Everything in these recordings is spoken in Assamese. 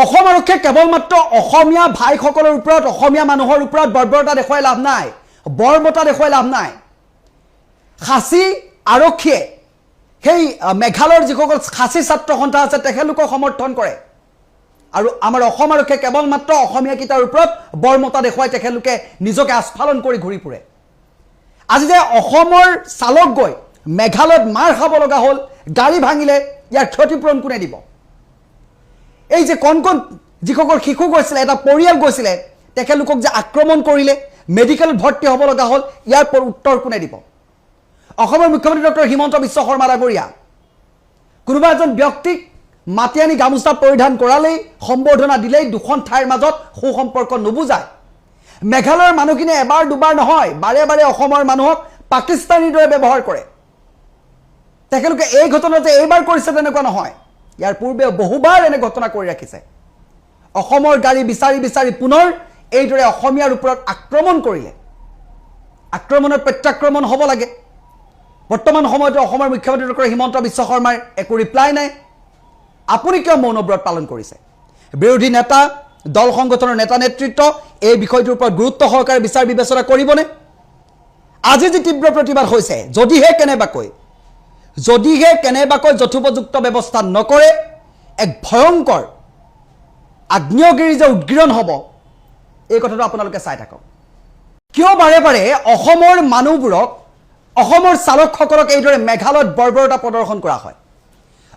অসম আৰক্ষীয়ে কেৱল মাত্ৰ অসমীয়া ভাইসকলৰ ওপৰত অসমীয়া মানুহৰ ওপৰত বৰ্বৰতা দেখুৱাই লাভ নাই, বৰ্বৰতা দেখুৱাই লাভ নাই। খাচী আৰক্ষীয়ে সেই মেঘালয়ৰ যিসকল খাচী ছাত্ৰ সন্থা আছে তেখেতলোকক সমৰ্থন কৰে আৰু আমাৰ অসম আৰক্ষীয়ে কেৱল মাত্ৰ অসমীয়া কিটাৰ ওপৰত বৰ্বৰতা দেখুৱাই তেখেতলোকে নিজকে আস্ফালন কৰি ঘূৰি ফুৰে। আজি যে অসমৰ চালক গৈ মেঘালয়ত মাৰ খাব লগা হ'ল, গাড়ী ভাঙিলে, ইয়াৰ ক্ষতিপূৰণ কোনে দিব? এই যে কণ কণ যিসকল শিশু গৈছিলে, এটা পৰিয়াল গৈছিলে, তেখেতলোকক যে আক্ৰমণ কৰিলে, মেডিকেলত ভৰ্তি হ'ব লগা হ'ল, ইয়াৰ উত্তৰ কোনে দিব? অসমৰ মুখ্যমন্ত্ৰী ডক্টৰ হিমন্ত বিশ্ব শৰ্মা ডাঙৰীয়া কোনোবা এজন ব্যক্তিক মাতি আনি গামোচা পৰিধান কৰালেই, সম্বৰ্ধনা দিলেই দুখন ঠাইৰ মাজত সুসম্পৰ্ক নুবুজায়। মেঘালয়ৰ মানুহখিনিয়ে এবাৰ দুবাৰ নহয়, বাৰে বাৰে অসমৰ মানুহক পাকিস্তানীৰ দৰে ব্যৱহাৰ কৰে। তেখেতলোকে এই ঘটনা যে এইবাৰ কৰিছে তেনেকুৱা নহয়, ইয়াৰ পূৰ্বে বহুবাৰ এনে ঘটনা কৰি ৰাখিছে। অসমৰ গাড়ী বিচাৰি বিচাৰি পুনৰ এইদৰে অসমীয়াৰ ওপৰত আক্ৰমণ কৰিলে। আক্ৰমণৰ প্ৰত্যাক্ৰমণ হ'ব লাগে। বৰ্তমান সময়তো অসমৰ মুখ্যমন্ত্ৰী ডক্টৰ হিমন্ত বিশ্ব শৰ্মাৰ একো ৰিপ্লাই নাই। আপুনি কিয় মৌনব্ৰত পালন কৰিছে? বিৰোধী নেতা, দল সংগঠনৰ নেতা নেতৃত্ব এই বিষয়টোৰ ওপৰত গুৰুত্ব সহকাৰে বিচাৰ বিবেচনা কৰিবনে? আজি যি তীব্ৰ প্ৰতিবাদ হৈছে, যদিহে কেনেবাকৈ যথোপযুক্ত ব্যৱস্থা নকৰে, এক ভয়ংকৰ আগ্নেয়গিৰি যে উদ্গীৰণ হ'ব, এই কথাটো আপোনালোকে চাই থাকক। কিয় বাৰে বাৰে অসমৰ মানুহবোৰক, অসমৰ চালকসকলক এইদৰে মেঘালয়ত বৰ্বৰতা প্ৰদৰ্শন কৰা হয়?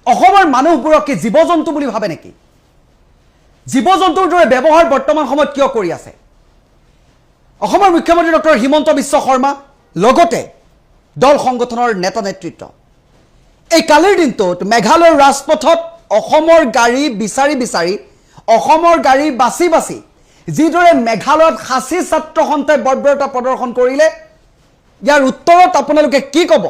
অসমৰ মানুহবোৰক কি জীৱ জন্তু বুলি ভাবে নেকি? জীৱ জন্তুৰ দৰে ব্যৱহাৰ বৰ্তমান সময়ত কিয় কৰি আছে? অসমৰ মুখ্যমন্ত্ৰী ডক্টৰ হিমন্ত বিশ্ব শৰ্মা, লগতে দল সংগঠনৰ নেতা নেতৃত্ব এই কালিৰ দিনটোত মেঘালয়ৰ ৰাজপথত অসমৰ গাড়ী বিচাৰি বিচাৰি, অসমৰ গাড়ী বাছি বাছি যিদৰে মেঘালয়ত খাচী ছাত্ৰ সন্থাই বৰ্বৰতা প্ৰদৰ্শন কৰিলে, ইয়াৰ উত্তৰত আপোনালোকে কি ক'ব?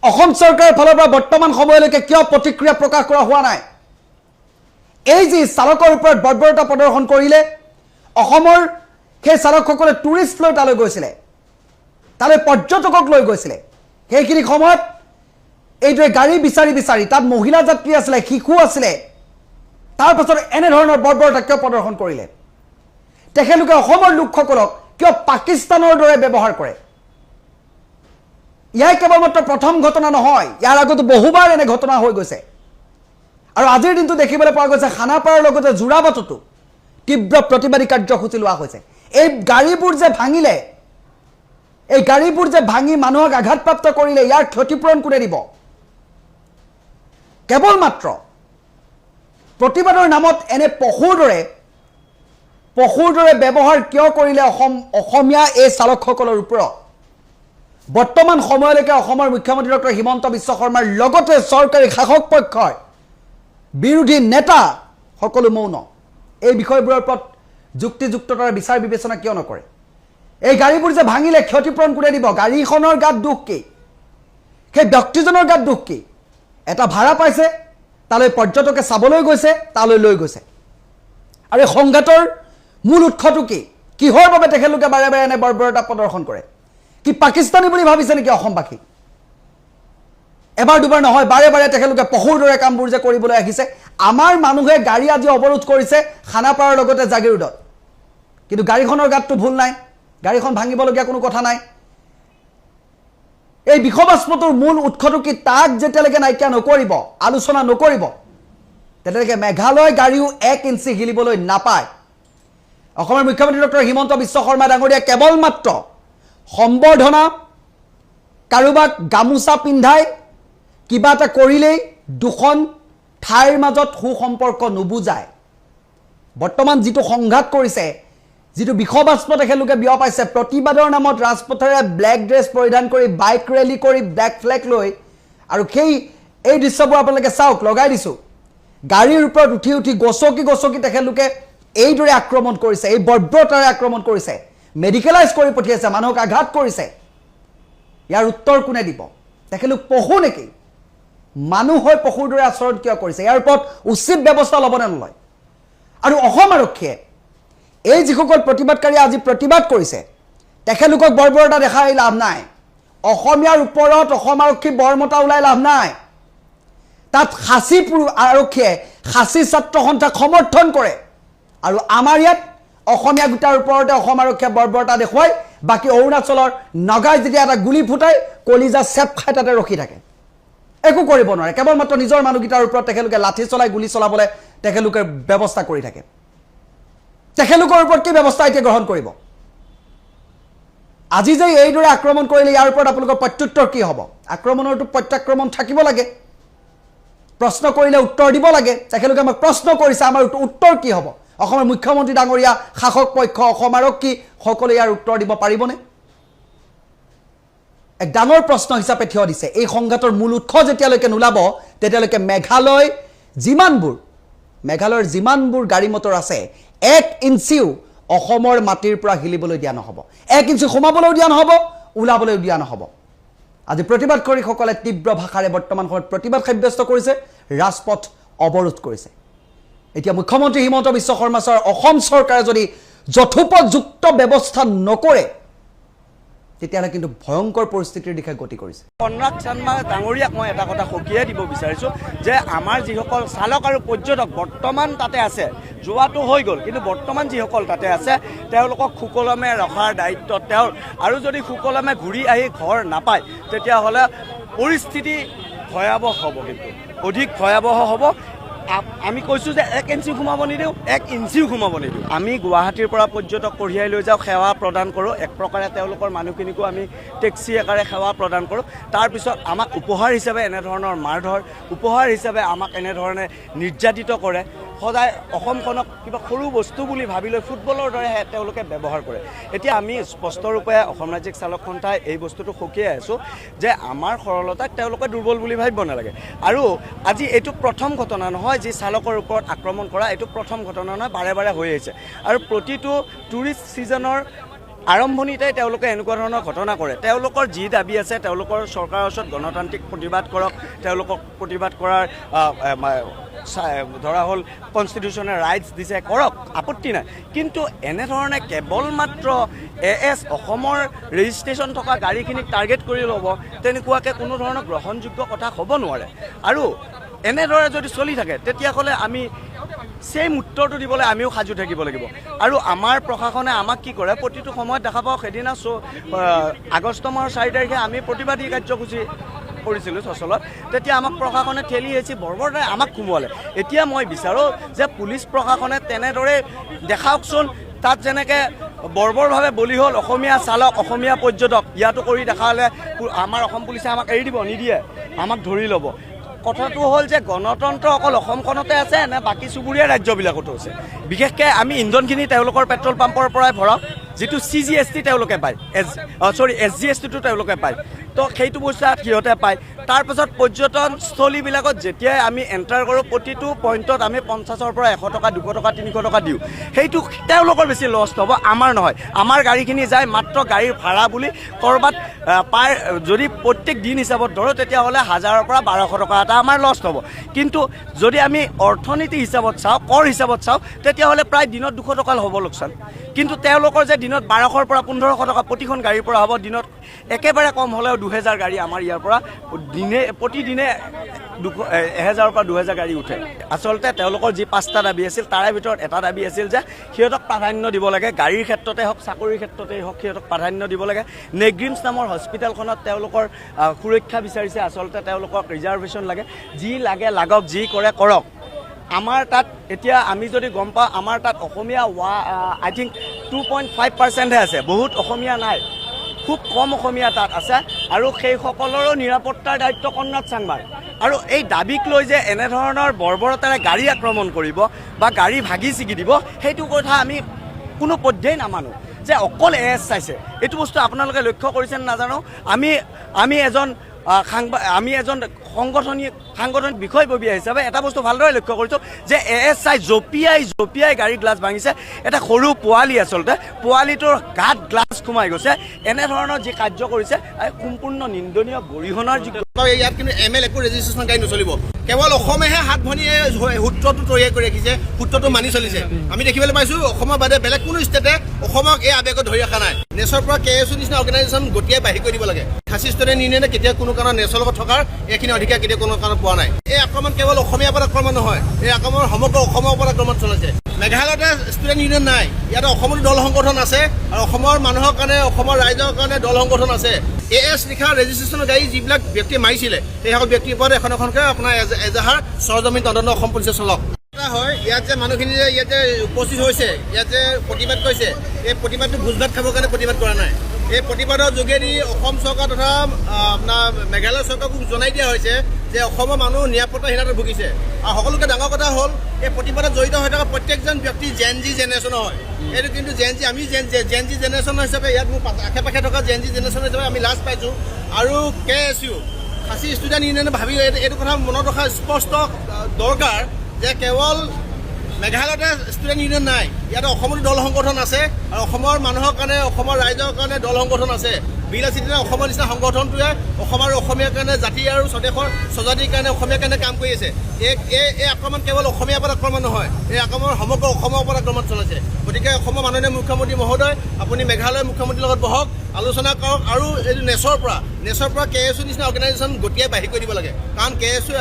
অসম চৰকাৰৰ ফালৰ পৰা বৰ্তমান সময়লৈকে কিয় প্ৰতিক্ৰিয়া প্ৰকাশ কৰা হোৱা নাই? এই যি চালকৰ ওপৰত বৰ্বৰতা প্ৰদৰ্শন কৰিলে, অসমৰ সেই চালকসকলে টুৰিষ্ট লৈ তালৈ গৈছিলে, তালৈ পৰ্যটকক লৈ গৈছিলে। সেইখিনি সময়ত এইদৰে গাড়ী বিচাৰি বিচাৰি, তাত মহিলা যাত্ৰী আছিলে, শিশু আছিলে, তাৰপাছত এনেধৰণৰ বৰ্বৰতা কিয় প্ৰদৰ্শন কৰিলে? তেখেতলোকে অসমৰ লোকসকলক কিয় পাকিস্তানৰ দৰে ব্যৱহাৰ কৰে? ইয়াই কেৱল মাত্ৰ প্ৰথম ঘটনা নহয়, ইয়াৰ আগতো বহুবাৰ এনে ঘটনা হৈ গৈছে। আৰু আজিৰ দিনটো দেখিবলৈ পোৱা গৈছে খানাপাৰাৰ লগতে যোৰাবাটতো তীব্ৰ প্ৰতিবাদী কাৰ্যসূচী লোৱা হৈছে। এই গাড়ীবোৰ যে ভাঙিলে, এই গাড়ীবোৰ যে ভাঙি মানুহক আঘাতপ্ৰাপ্ত কৰিলে, ইয়াৰ ক্ষতিপূৰণ কোনে দিব? কেৱল মাত্ৰ প্ৰতিবাদৰ নামত এনে পশুৰ দৰে ব্যৱহাৰ কিয় কৰিলে অসমীয়া এই চালকসকলৰ ওপৰত? বৰ্তমান সময়লৈকে অসমৰ মুখ্যমন্ত্ৰী ডক্টৰ হিমন্ত বিশ্ব শৰ্মাৰ লগতে চৰকাৰী শাসক পক্ষৰ বিৰোধী নেতা সকলো মৌন। এই বিষয়বোৰৰ ওপৰত যুক্তিযুক্ততাৰ বিচাৰ বিবেচনা কিয় নকৰে? এই গাড়ীবোৰ যে ভাঙিলে ক্ষতিপূৰণ কোনে দিব? গাড়ীখনৰ গাত দুখ কি? সেই ব্যক্তিজনৰ গাত দুখ কি? এটা ভাড়া পাইছে, তালৈ পৰ্যটকে চাবলৈ গৈছে, তালৈ লৈ গৈছে। আৰু এই সংঘাতৰ মূল উৎসটো কি? কিহৰ বাবে তেখেতলোকে বাৰে বাৰে এনে বৰ্বৰতা প্ৰদৰ্শন কৰে? কি পাকিস্তানী বুলি ভাবিছে নেকি অসমবাসী? এবাৰ দুবাৰ নহয়, বাৰে বাৰে তেখেতলোকে পশুৰ দৰে কামবোৰ যে কৰিবলৈ আহিছে। আমাৰ মানুহে গাড়ী আজি অৱৰোধ কৰিছে খানাপাৰাৰ লগতে জাগিৰোডত, কিন্তু গাড়ীখনৰ গাতটো ভুল নাই, গাড়ীখন ভাঙিবলগীয়া কোনো কথা নাই। এই বিষবাস্পটোৰ মূল উৎসটো কি? তাক যেতিয়ালৈকে নাইকিয়া নকৰিব, আলোচনা নকৰিব, তেতিয়ালৈকে মেঘালয় গাড়ীও 1 ইঞ্চি হিলিবলৈ নাপায়। অসমৰ মুখ্যমন্ত্ৰী ডক্টৰ হিমন্ত বিশ্ব শৰ্মা ডাঙৰীয়া কেৱল মাত্ৰ সম্বৰ্ধনা, কাৰোবাক গামোচা পিন্ধাই কিবা এটা কৰিলেই দুখন ঠাইৰ মাজত সুসম্পৰ্ক নুবুজায়। বৰ্তমান যিটো সংঘাত কৰিছে, যিটো বিষবাস্প তেখেতলোকে বিয়পাইছে, প্ৰতিবাদৰ নামত ৰাজপথেৰে ব্লেক ড্ৰেছ পৰিধান কৰি, বাইক ৰেলী কৰি, ব্লেক ফ্লেগ লৈ, আৰু এই দৃশ্যবোৰ আপোনালোকে চাওক, লগাই দিছোঁ। গাড়ীৰ ওপৰত উঠি উঠি গছকি তেখেতলোকে এইদৰে আক্ৰমণ কৰিছে, এই বৰ্বৰতাৰে আক্ৰমণ কৰিছে, মেডিকেলাইজ কৰি পঠিয়াইছে, মানুহক আঘাত কৰিছে। ইয়াৰ উত্তৰ কোনে দিব? তেখেতলোক পশু নেকি? মানুহ হৈ পশুৰ দৰে আচৰণ কিয় কৰিছে? ইয়াৰ ওপৰত উচিত ব্যৱস্থা ল'বনে নলয়? আৰু অসম আৰক্ষীয়ে এই যিসকল প্ৰতিবাদকাৰী আজি প্ৰতিবাদ কৰিছে, তেখেতলোকক বৰ্বৰতা দেখাই লাভ নাই। অসমীয়াৰ ওপৰত অসম আৰক্ষী বৰ্মতা ওলাই লাভ নাই। তাত খাচী আৰক্ষীয়ে খাচী ছাত্ৰ সন্থাক সমৰ্থন কৰে আৰু আমাৰ ইয়াত অসমীয়া গোটাৰ ওপৰতে অসম আৰক্ষীয়ে বৰ্বৰতা দেখুৱাই বাকী অৰুণাচলৰ নগাই যেতিয়া এটা গুলি ফুটাই কলিজা চেপ খাই তাতে ৰখি থাকে একো কৰিব নোৱাৰে কেৱল মাত্ৰ নিজৰ মানুহগিটাৰ ওপৰত তেখেতলোকে লাঠি চলাই গুলি চলাবলৈ তেখেতলোকে ব্যৱস্থা কৰি থাকে তেখেতলোকৰ ওপৰত কি ব্যৱস্থা এতিয়া গ্ৰহণ কৰিব আজি যে এইদৰে আক্ৰমণ কৰিলে ইয়াৰ ওপৰত আপোনালোকৰ প্ৰত্যুত্তৰ কি হ'ব আক্ৰমণৰটো প্ৰত্যাক্ৰমণ থাকিব লাগে প্ৰশ্ন কৰিলে উত্তৰ দিব লাগে তেখেতলোকে আমাক প্ৰশ্ন কৰিছে আমাৰ উত্তৰ কি হ'ব অসমৰ মুখ্যমন্ত্ৰী ডাঙৰীয়া শাসক পক্ষ অসম আৰক্ষী সকলোৱে ইয়াৰ উত্তৰ দিব পাৰিবনে এক ডাঙৰ প্ৰশ্ন হিচাপে থিয় দিছে এই সংঘাতৰ মূল উৎস যেতিয়ালৈকে নোলাব তেতিয়ালৈকে মেঘালয়ৰ যিমানবোৰ গাড়ী মটৰ আছে 1 ইঞ্চিও অসমৰ মাটিৰ পৰা হিলিবলৈ দিয়া নহ'ব 1 ইঞ্চি সোমাবলৈ দিয়া নহ'ব ওলাবলৈ দিয়া নহ'ব আজি প্ৰতিবাদকাৰীসকলে তীব্ৰ ভাষাৰে বৰ্তমান সময়ত প্ৰতিবাদ সাব্যস্ত কৰিছে ৰাজপথ অৱৰোধ কৰিছে এতিয়া মুখ্যমন্ত্ৰী হিমন্ত বিশ্ব শৰ্মা ছাৰ অসম চৰকাৰে যদি যথোপযুক্ত ব্যৱস্থা নকৰে তেতিয়ালে কিন্তু ভয়ংকৰ পৰিস্থিতিৰ দিশে গতি কৰিছে অনুৰাগ শৰ্মা ডাঙৰীয়াক মই এটা কথা সকিয়াই দিব বিচাৰিছোঁ যে আমাৰ যিসকল চালক আৰু পৰ্যটক বৰ্তমান তাতে আছে যোৱাটো হৈ গ'ল কিন্তু বৰ্তমান যিসকল তাতে আছে তেওঁলোকক সুকলমে ৰখাৰ দায়িত্ব তেওঁৰ আৰু যদি সুকলমে ঘূৰি আহি ঘৰ নাপায় তেতিয়াহ'লে পৰিস্থিতি ভয়াৱহ হ'ব কিন্তু অধিক ভয়াৱহ হ'ব আমি কৈছোঁ যে 1 ইঞ্চি সোমাব নিদিওঁ 1 ইঞ্চিও সোমাব নিদিওঁ আমি গুৱাহাটীৰ পৰা পৰ্যটক কঢ়িয়াই লৈ যাওঁ সেৱা প্ৰদান কৰোঁ এক প্ৰকাৰে তেওঁলোকৰ মানুহখিনিকো আমি টেক্সি আকাৰে সেৱা প্ৰদান কৰোঁ তাৰপিছত আমাক উপহাৰ হিচাপে এনেধৰণৰ মাৰধৰ উপহাৰ হিচাপে আমাক এনেধৰণে নিৰ্যাতিত কৰে সদায় অসমখনক কিবা সৰু বস্তু বুলি ভাবি লৈ ফুটবলৰ দৰে তেওঁলোকে ব্যৱহাৰ কৰে এতিয়া আমি স্পষ্টৰূপে অসম ৰাজ্যিক চালক সন্থাই এই বস্তুটো সকিয়াই আছোঁ যে আমাৰ সৰলতাক তেওঁলোকে দুৰ্বল বুলি ভাবিব নালাগে আৰু আজি এইটো প্ৰথম ঘটনা নহয় যি চালকৰ ওপৰত আক্ৰমণ কৰা এইটো প্ৰথম ঘটনা নহয় বাৰে বাৰে হৈ আহিছে আৰু প্ৰতিটো টুৰিষ্ট ছিজনৰ আৰম্ভণিতে তেওঁলোকে এনেকুৱা ধৰণৰ ঘটনা কৰে তেওঁলোকৰ যি দাবী আছে তেওঁলোকৰ চৰকাৰৰ ওচৰত গণতান্ত্ৰিক প্ৰতিবাদ কৰক তেওঁলোকক প্ৰতিবাদ কৰাৰ ধৰা হ'ল কনষ্টিটিউশ্যনেল ৰাইটছ দিছে কৰক আপত্তি নাই কিন্তু এনেধৰণে কেৱল মাত্ৰ AS অসমৰ ৰেজিষ্ট্ৰেশ্যন থকা গাড়ীখিনিক টাৰ্গেট কৰি ল'ব তেনেকুৱাকৈ কোনো ধৰণৰ গ্ৰহণযোগ্য কথা হ'ব নোৱাৰে আৰু এনেদৰে যদি চলি থাকে তেতিয়াহ'লে আমি চেম উত্তৰটো দিবলৈ আমিও সাজু থাকিব লাগিব আৰু আমাৰ প্ৰশাসনে আমাক কি কৰে প্ৰতিটো সময়ত দেখা পাওঁ সেইদিনা আগষ্ট মাহৰ 4 তাৰিখে আমি প্ৰতিবাদী কাৰ্যসূচী কৰিছিলোঁ চচলত তেতিয়া আমাক প্ৰশাসনে ঠেলি হেঁচি বৰ্বৰতাই আমাক সোমোৱালে এতিয়া মই বিচাৰোঁ যে পুলিচ প্ৰশাসনে তেনেদৰে দেখাওকচোন তাত যেনেকৈ বৰ্বৰভাৱে বলি হ'ল অসমীয়া চালক অসমীয়া পৰ্যটক ইয়াতো কৰি দেখালে আমাৰ অসম পুলিচে আমাক এৰি দিব নিদিয়ে আমাক ধৰি ল'ব কথাটো হ'ল যে গণতন্ত্ৰ অকল অসমখনতে আছে নে বাকী চুবুৰীয়া ৰাজ্যবিলাকতো আছে বিশেষকৈ আমি ইন্ধনখিনি তেওঁলোকৰ পেট্ৰল পাম্পৰ পৰাই ভৰাওঁ যিটো CGST তেওঁলোকে পায় SGSTটো তেওঁলোকে পায় তো সেইটো বস্তু সিহঁতে পায় তাৰপাছত পৰ্যটনস্থলীবিলাকত যেতিয়াই আমি এণ্টাৰ কৰোঁ প্ৰতিটো পইণ্টত আমি 50ৰ পৰা 100 টকা 200 টকা 300 টকা দিওঁ সেইটো তেওঁলোকৰ বেছি লষ্ট হ'ব আমাৰ নহয় আমাৰ গাড়ীখিনি যায় মাত্ৰ গাড়ীৰ ভাড়া বুলি ক'ৰবাত পাৰ যদি প্ৰত্যেক দিন হিচাপত ধৰোঁ তেতিয়াহ'লে 1000ৰ পৰা 1200 টকা এটা আমাৰ লষ্ট হ'ব কিন্তু যদি আমি অৰ্থনীতি হিচাপত চাওঁ কৰ হিচাপত চাওঁ তেতিয়াহ'লে প্ৰায় দিনত 200 টকা হ'ব লোকচান কিন্তু তেওঁলোকৰ যে দিনত 1200ৰ পৰা 1500 টকা প্ৰতিখন গাড়ীৰ পৰা হ'ব দিনত একেবাৰে কম হ'লেও 2000 গাড়ী আমাৰ ইয়াৰ পৰা প্ৰতিদিনে 1000ৰ পৰা 2000 গাড়ী উঠে আচলতে তেওঁলোকৰ যি 5টা দাবী আছিল তাৰে ভিতৰত এটা দাবী আছিল যে সিহঁতক প্ৰাধান্য দিব লাগে গাড়ীৰ ক্ষেত্ৰতে হওক চাকৰিৰ ক্ষেত্ৰতেই হওক সিহঁতক প্ৰাধান্য দিব লাগে নেগ্ৰিমছ নামৰ হস্পিটেলখনত তেওঁলোকৰ সুৰক্ষা বিচাৰিছে আচলতে তেওঁলোকক ৰিজাৰ্ভেশ্যন লাগে যি লাগে লাগক যি কৰে কৰক আমাৰ তাত এতিয়া আমি যদি গম পাওঁ আমাৰ তাত অসমীয়া আই থিংক 2.5%হে আছে বহুত অসমীয়া নাই খুব কম অসমীয়া তাত আছে আৰু সেইসকলৰো নিৰাপত্তাৰ দায়িত্ব কন্যাত চাংমাৰ আৰু এই দাবীক লৈ যে এনেধৰণৰ বৰ্বৰতাৰে গাড়ী আক্ৰমণ কৰিব বা গাড়ী ভাগি ছিগি দিব সেইটো কথা আমি কোনো পধ্যেই নামানো যে অকল AS চাইছে এইটো বস্তু আপোনালোকে লক্ষ্য কৰিছে নাজানো আমি এজন সাংগঠনিক বিষয়ববীয়া হিচাপে এটা বস্তু ভালদৰে লক্ষ্য কৰিছোঁ যে AS চাই জঁপিয়াই গাড়ী গ্লাছ ভাঙিছে এটা সৰু পোৱালি আচলতে পোৱালিটোৰ গাত গ্লাছ সোমাই গৈছে এনেধৰণৰ যি কাৰ্য কৰিছে সম্পূৰ্ণ নিন্দনীয় গৰিহণাৰ যোগ্য ইয়াত কিন্তু ML একো ৰেজিষ্ট্ৰেশ্যন গাড়ী নচলিব কেৱল অসমেহে হাত ভনীয়ে সূত্ৰটো তৈয়াৰ কৰি ৰাখিছে সূত্ৰটো মানি চলিছে আমি দেখিবলৈ পাইছোঁ অসমৰ বাদে বেলেগ কোনো ষ্টেটে অসমক এই আৱেগত ধৰি ৰখা নাই নেচৰ পৰা KSU নিচিনা অৰ্গেনাইজেশ্যন গতিয়াই বাহিৰ কৰি দিব লাগে ফাচিষ্টৰে নিৰ্ণয় কেতিয়া কোনো কাৰণত নেচৰ লগত থকাৰ এইখিনি অধিকাৰ অধিকাৰ কেতিয়া কোনো কাৰণত পোৱা নাই এই আক্ৰমণ কেৱল অসমীয়াৰ ওপৰত আক্ৰমণ নহয় এই আক্ৰমণ সমগ্ৰ অসমৰ ওপৰত আক্ৰমণ চলাইছে মেঘালয়তে ষ্টুডেণ্ট ইউনিয়ন নাই ইয়াতে অসমতো দল সংগঠন আছে আৰু অসমৰ মানুহৰ কাৰণে অসমৰ ৰাইজৰ কাৰণে দল সংগঠন আছে AS লিখা ৰেজিষ্ট্ৰেশ্যনৰ গাড়ী যিবিলাক ব্যক্তিয়ে মাৰিছিলে সেইসকল ব্যক্তিৰ ওপৰত এখন এখনকৈ আপোনাৰ এজাহাৰ চৰজমিন তদন্ত অসম পুলিচে চলক হয় ইয়াত যে মানুহখিনি যে ইয়াতে উপস্থিত হৈছে ইয়াত যে প্ৰতিবাদ কৰিছে এই প্ৰতিবাদটো ভোজ ভাত খাবৰ কাৰণে প্ৰতিবাদ কৰা নাই এই প্ৰতিবাদৰ যোগেদি অসম চৰকাৰ তথা আপোনাৰ মেঘালয় চৰকাৰক জনাই দিয়া হৈছে যে অসমৰ মানুহ নিৰাপত্তাহীনতাত ভুগিছে আৰু সকলোকে ডাঙৰ কথা হ'ল এই প্ৰতিবাদত জড়িত হৈ থকা প্ৰত্যেকজন ব্যক্তি জেন জি জেনেৰেশ্যনৰ হয় এইটো কিন্তু আমি জেন জি জেনেৰেশ্যন হিচাপে ইয়াত মোৰ আশে পাশে থকা জেন জি জেনেৰেশ্যন হিচাপে আমি লাজ পাইছোঁ আৰু KSU খাচী ষ্টুডেণ্ট ইউনিয়নে ভাবি এইটো কথা মনত ৰখা স্পষ্ট দৰকাৰ যে কেৱল মেঘালয়তে ষ্টুডেণ্ট ইউনিয়ন নাই ইয়াতে অসমতো দল সংগঠন আছে আৰু অসমৰ মানুহৰ কাৰণে অসমৰ ৰাইজৰ কাৰণে দল সংগঠন আছে বিলাসীতে অসমৰ নিচিনা সংগঠনটোৱে অসম আৰু অসমীয়াৰ কাৰণে জাতি আৰু স্বদেশৰ স্বজাতিৰ কাৰণে অসমীয়াৰ কাৰণে কাম কৰি আছে এই আক্ৰমণ কেৱল অসমীয়াৰ ওপৰত আক্ৰমণ নহয় এই আক্ৰমণ সমগ্ৰ অসমৰ ওপৰত আক্ৰমণ চলাইছে গতিকে অসমৰ মাননীয় মুখ্যমন্ত্ৰী মহোদয় আপুনি মেঘালয়ৰ মুখ্যমন্ত্ৰীৰ লগত বহক আলোচনা কৰক আৰু এইটো নেচৰ পৰা KSU নিচিনা অৰ্গেনাইজেশ্যন গতিয়াই বাহিৰ কৰি দিব লাগে কাৰণ KSU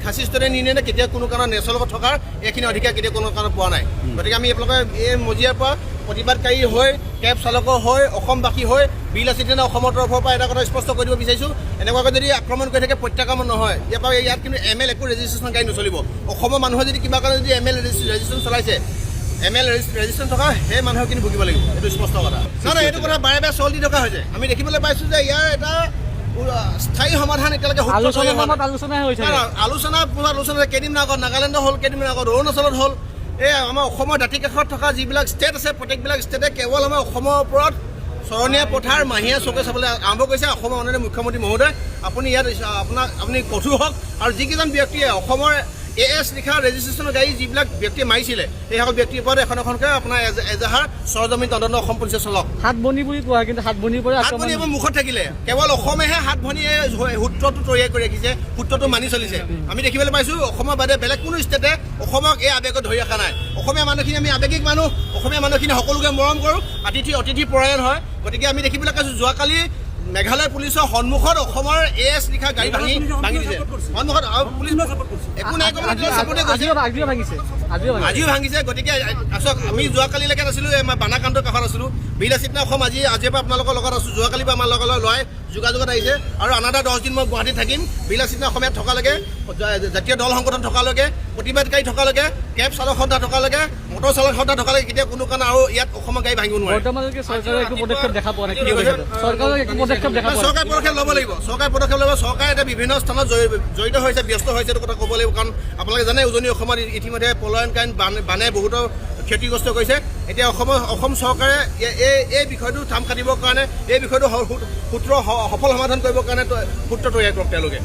খাচী ষ্টুডেণ্ট ইউনিয়নে কেতিয়া কোনো কাৰণত নেচৰ লগত থকাৰ এইখিনি অধিকাৰ কেতিয়া কোনো কাৰণত পোৱা নাই গতিকে আমি আপোনালোকে এই মজিয়াৰ পৰা প্ৰতিবাদকাৰী হৈ কেব চালকৰ হৈ অসমবাসী হৈ বিলাসীতে অসমৰ তৰফৰ পৰা এটা কথা স্পষ্ট কৰিব বিচাৰিছোঁ এনেকুৱাকৈ যদি আক্ৰমণ কৰি থাকে প্ৰত্যাক্ৰমণ নহয় ইয়াত কিন্তু ML একো ৰেজিষ্ট্ৰেশ্যন গাড়ী নচলিব অসমৰ মানুহে যদি কিবা কাৰণে যদি ML ৰেজিষ্ট্ৰেশ্যন চলাইছে ML ৰেজিষ্ট্ৰেশ্যন থকা সেই মানুহখিনি ভুগিব লাগিব এইটো স্পষ্ট কথা নহয় এইটো কথা বাৰে বাৰে চলি থকা হৈছে আমি দেখিবলৈ পাইছোঁ যে ইয়াৰ এটা স্থায়ী সমাধান এতিয়ালৈকে আলোচনা কেইদিনমান আগত নাগালেণ্ডত হ'ল কেইদিনমান আগত অৰুণাচলত হ'ল এই আমাৰ অসমৰ দাঁতি কাষত থকা যিবিলাক ষ্টেট আছে প্ৰত্যেকবিলাক ষ্টেটে কেৱল আমাৰ অসমৰ ওপৰত চৰণীয়া পথাৰ মাহীয়া চকে চাবলৈ আৰম্ভ কৰিছে অসমৰ মাননীয় মুখ্যমন্ত্ৰী মহোদয় আপুনি ইয়াত আপুনি কঠোৰ হওক আৰু যিকেইজন ব্যক্তিয়ে অসমৰ AS লিখা ৰেজিষ্ট্ৰেশ্যনৰ গাড়ী যিবিলাক ব্যক্তিয়ে মাৰিছিলে সেইসকল ব্যক্তিৰ ওপৰত এখন এখনকৈ আপোনাৰ এজাহাৰ চৰজমিন তদন্ত অসম পুলিচে চলক হাত বনি বুলি কোৱা কিন্তু হাত বনিৰ পৰা মুখত থাকিলে কেৱল অসমেহে হাত ভনিয়ে সূত্ৰটো তৈয়াৰ কৰি ৰাখিছে সূত্ৰটো মানি চলিছে আমি দেখিবলৈ পাইছোঁ অসমৰ বাদে বেলেগ কোনো ষ্টেটে অসমক এই আৱেগত ধৰি ৰখা নাই অসমীয়া মানুহখিনি আমি আৱেগিক মানুহ অসমীয়া মানুহখিনি সকলোকে মৰম কৰোঁ অতিথি পৰায়ণ হয় গতিকে আমি দেখিবলৈ পাইছোঁ যোৱাকালি মেঘালয় পুলিচৰ সন্মুখত অসমৰ AS লিখা গাড়ী ভাঙি দিছে সন্মুখত পুলিচ একো নাই আজিও ভাঙিছে গতিকে আমি যোৱাকালিলৈকে নাছিলোঁ বানাকান্তৰ কাষত আছিলোঁ বিলাসীতে অসম আজিৰ পৰা আপোনালোকৰ লগত আছোঁ যোৱাকালিৰ পৰা আমাৰ লগত লৰাই যোগাযোগত আহিছে আৰু আনাদা 10 দিন মই গুৱাহাটীত থাকিম বিলাসীতে অসমীয়াত থকালৈকে জাতীয় দল সংগঠন থকালৈকে প্ৰতিবাদকাৰী থকালৈকে কেব চালক সন্থা থকালৈকে মটৰ চালক সন্থা থকালৈকে কেতিয়া কোনো কাৰণ আৰু ইয়াত অসমৰ গাড়ী ভাঙিব নোৱাৰে চৰকাৰে একো পদক্ষেপ দেখা পোৱা নাই চৰকাৰে পদক্ষেপ ল'ব লাগিব চৰকাৰে এতিয়া বিভিন্ন স্থানত জড়িত হৈছে ব্যস্ত হৈছে এইটো কথা ক'ব লাগিব কাৰণ আপোনালোকে জানে উজনি অসমত ইতিমধ্যে পলায়নকালীন বানে বহুতো ক্ষতিগ্ৰস্ত কৰিছে এতিয়া অসম চৰকাৰে এই বিষয়টো থাম কাটিবৰ কাৰণে এই বিষয়টো সফল সমাধান কৰিবৰ কাৰণে সূত্ৰ তৈয়াৰ কৰক তেওঁলোকে